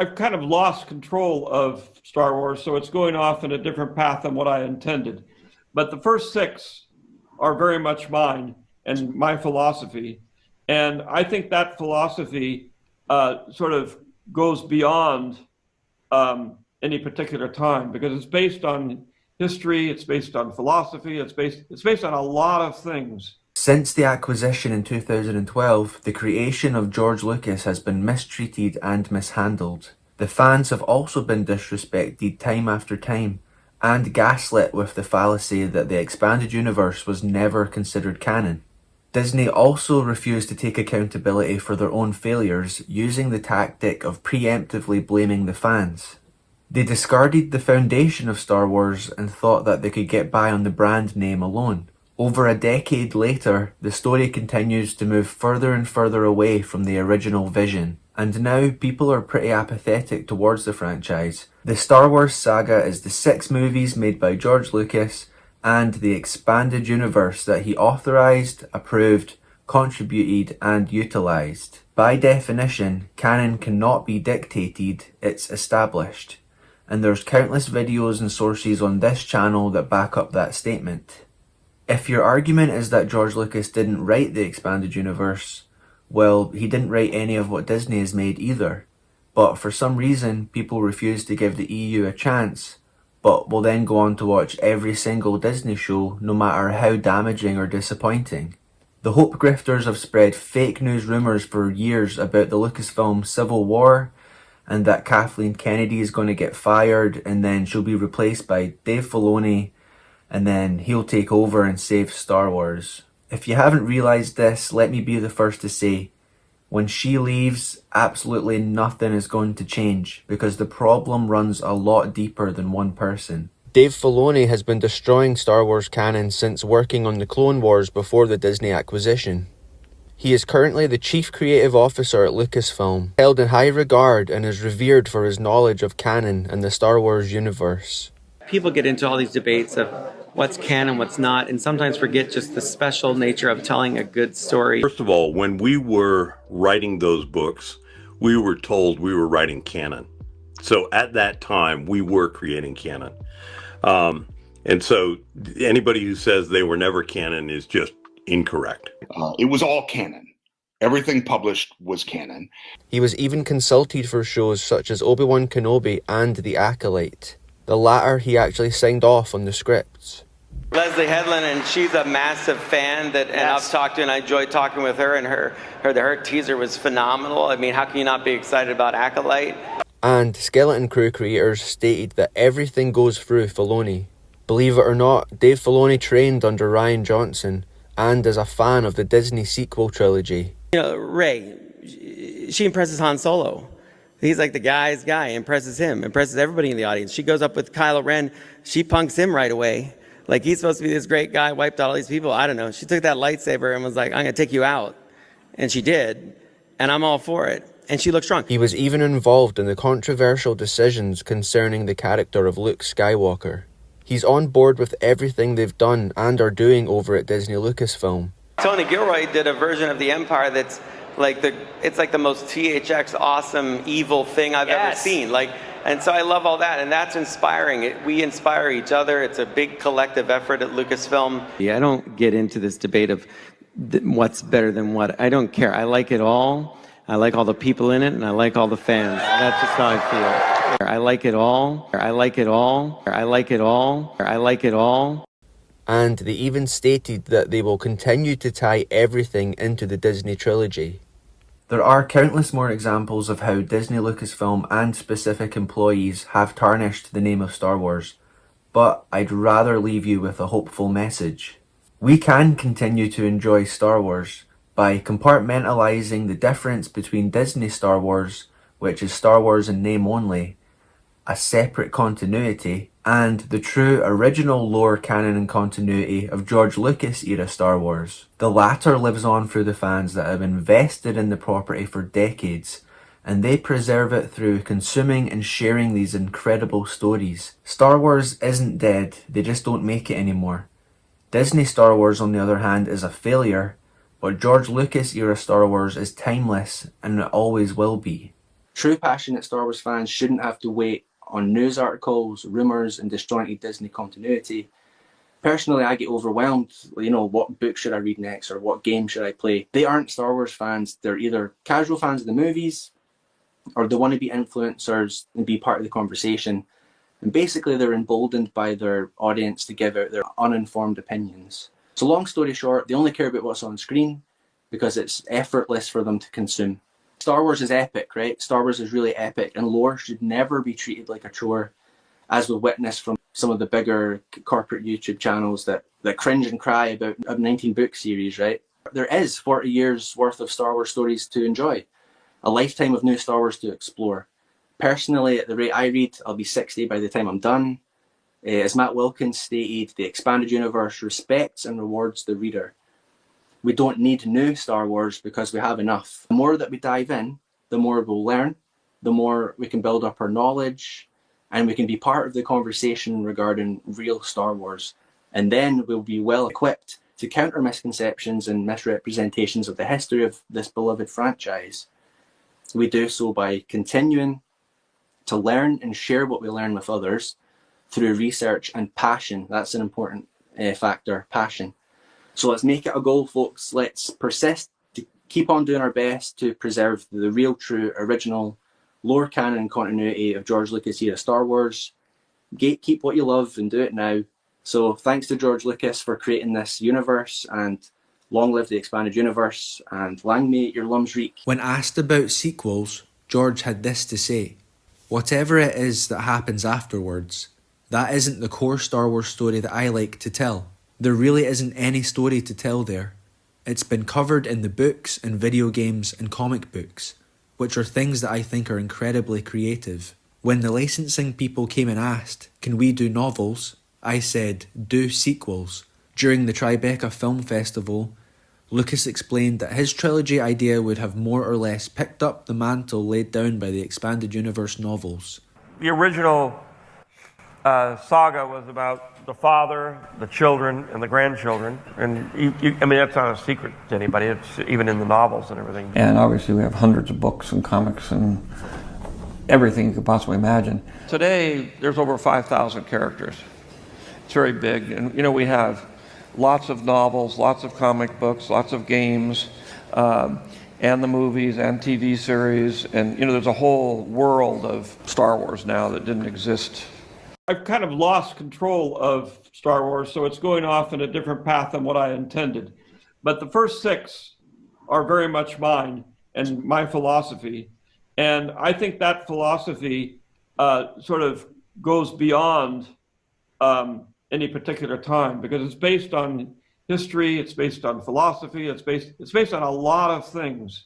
I've kind of lost control of Star Wars, so it's going off in a different path than what I intended. But the first six are very much mine and my philosophy. And I think that philosophy sort of goes beyond any particular time because it's based on history, it's based on philosophy, it's based on a lot of things. Since the acquisition in 2012, the creation of George Lucas has been mistreated and mishandled. The fans have also been disrespected time after time, and gaslit with the fallacy that the expanded universe was never considered canon. Disney also refused to take accountability for their own failures, using the tactic of preemptively blaming the fans. They discarded the foundation of Star Wars and thought that they could get by on the brand name alone. Over a decade later, the story continues to move further and further away from the original vision, and now people are pretty apathetic towards the franchise. The Star Wars saga is the 6 movies made by George Lucas and the expanded universe that he authorized, approved, contributed, and utilized. By definition, canon cannot be dictated, it's established. And there's countless videos and sources on this channel that back up that statement. If your argument is that George Lucas didn't write the expanded universe, well, he didn't write any of what Disney has made either. But for some reason, people refuse to give the EU a chance, but will then go on to watch every single Disney show, no matter how damaging or disappointing. The Hope Grifters have spread fake news rumours for years about the Lucasfilm Civil War, and that Kathleen Kennedy is going to get fired, and then she'll be replaced by Dave Filoni, and then he'll take over and save Star Wars. If you haven't realised this, let me be the first to say, when she leaves, absolutely nothing is going to change, because the problem runs a lot deeper than one person. Dave Filoni has been destroying Star Wars canon since working on the Clone Wars before the Disney acquisition. He is currently the Chief Creative Officer at Lucasfilm, held in high regard and is revered for his knowledge of canon and the Star Wars universe. People get into all these debates of what's canon, what's not, and sometimes forget just the special nature of telling a good story. First of all, when we were writing those books, we were told we were writing canon. So at that time, we were creating canon. And so anybody who says they were never canon is just incorrect. It was all canon. Everything published was canon. He was even consulted for shows such as Obi-Wan Kenobi and The Acolyte. The latter he actually signed off on the scripts. Leslie Headland, and she's a massive fan and I've talked to, and I enjoyed talking with her, and her teaser was phenomenal. I mean, how can you not be excited about Acolyte? And Skeleton Crew creators stated that everything goes through Filoni. Believe it or not, Dave Filoni trained under Rian Johnson and is a fan of the Disney sequel trilogy. You know, Rey, she impresses Han Solo. He's like the guy's guy, impresses him, impresses everybody in the audience. She goes up with Kylo Ren, she punks him right away. Like, he's supposed to be this great guy, wiped out all these people. I don't know. She took that lightsaber and was like, I'm going to take you out. And she did. And I'm all for it. And she looked strong. He was even involved in the controversial decisions concerning the character of Luke Skywalker. He's on board with everything they've done and are doing over at Disney Lucasfilm. Tony Gilroy did a version of the Empire that's like it's like the most THX awesome evil thing I've ever seen. And so I love all that, and that's inspiring. We inspire each other. It's a big collective effort at Lucasfilm. Yeah, I don't get into this debate of what's better than what. I don't care. I like it all. I like all the people in it, and I like all the fans. That's just how I feel. I like it all. I like it all. I like it all. I like it all. And they even stated that they will continue to tie everything into the Disney trilogy. There are countless more examples of how Disney Lucasfilm and specific employees have tarnished the name of Star Wars, but I'd rather leave you with a hopeful message. We can continue to enjoy Star Wars by compartmentalizing the difference between Disney Star Wars, which is Star Wars in name only, a separate continuity, and the true original lore, canon and continuity of George Lucas era Star Wars. The latter lives on through the fans that have invested in the property for decades, and they preserve it through consuming and sharing these incredible stories. Star Wars isn't dead, they just don't make it anymore. Disney Star Wars, on the other hand, is a failure, but George Lucas era Star Wars is timeless, and it always will be. True passionate Star Wars fans shouldn't have to wait on news articles, rumours, and disjointed Disney continuity. Personally, I get overwhelmed. What book should I read next, or what game should I play? They aren't Star Wars fans. They're either casual fans of the movies, or they want to be influencers and be part of the conversation. And basically, they're emboldened by their audience to give out their uninformed opinions. So long story short, they only care about what's on screen because it's effortless for them to consume. Star Wars is epic, right? Star Wars is really epic, and lore should never be treated like a chore, as we witness from some of the bigger corporate YouTube channels that cringe and cry about a 19-book series, right? There is 40 years worth of Star Wars stories to enjoy, a lifetime of new Star Wars to explore. Personally, at the rate I read, I'll be 60 by the time I'm done. As Matt Wilkins stated, the expanded universe respects and rewards the reader. We don't need new Star Wars because we have enough. The more that we dive in, the more we'll learn, the more we can build up our knowledge, and we can be part of the conversation regarding real Star Wars. And then we'll be well equipped to counter misconceptions and misrepresentations of the history of this beloved franchise. We do so by continuing to learn and share what we learn with others through research and passion. That's an important factor, passion. So let's make it a goal, folks. Let's persist to keep on doing our best to preserve the real, true, original lore, canon, and continuity of George Lucas era Star Wars. Gatekeep what you love and do it now. So thanks to George Lucas for creating this universe, and long live the expanded universe, and lang may your lums reek. When asked about sequels, George had this to say: "Whatever it is that happens afterwards, that isn't the core Star Wars story that I like to tell. There really isn't any story to tell there. It's been covered in the books and video games and comic books, which are things that I think are incredibly creative. When the licensing people came and asked, can we do novels? I said, do sequels. During the Tribeca Film Festival, Lucas explained that his trilogy idea would have more or less picked up the mantle laid down by the Expanded Universe novels. The original saga was about the father, the children, and the grandchildren. And that's not a secret to anybody. It's even in the novels and everything. And obviously we have hundreds of books and comics and everything you could possibly imagine. Today, there's over 5,000 characters. It's very big. And, we have lots of novels, lots of comic books, lots of games, and the movies and TV series. And, there's a whole world of Star Wars now that didn't exist. I've kind of lost control of Star Wars, so it's going off in a different path than what I intended. But the first 6 are very much mine and my philosophy. And I think that philosophy sort of goes beyond any particular time, because it's based on history, it's based on philosophy, it's based on a lot of things.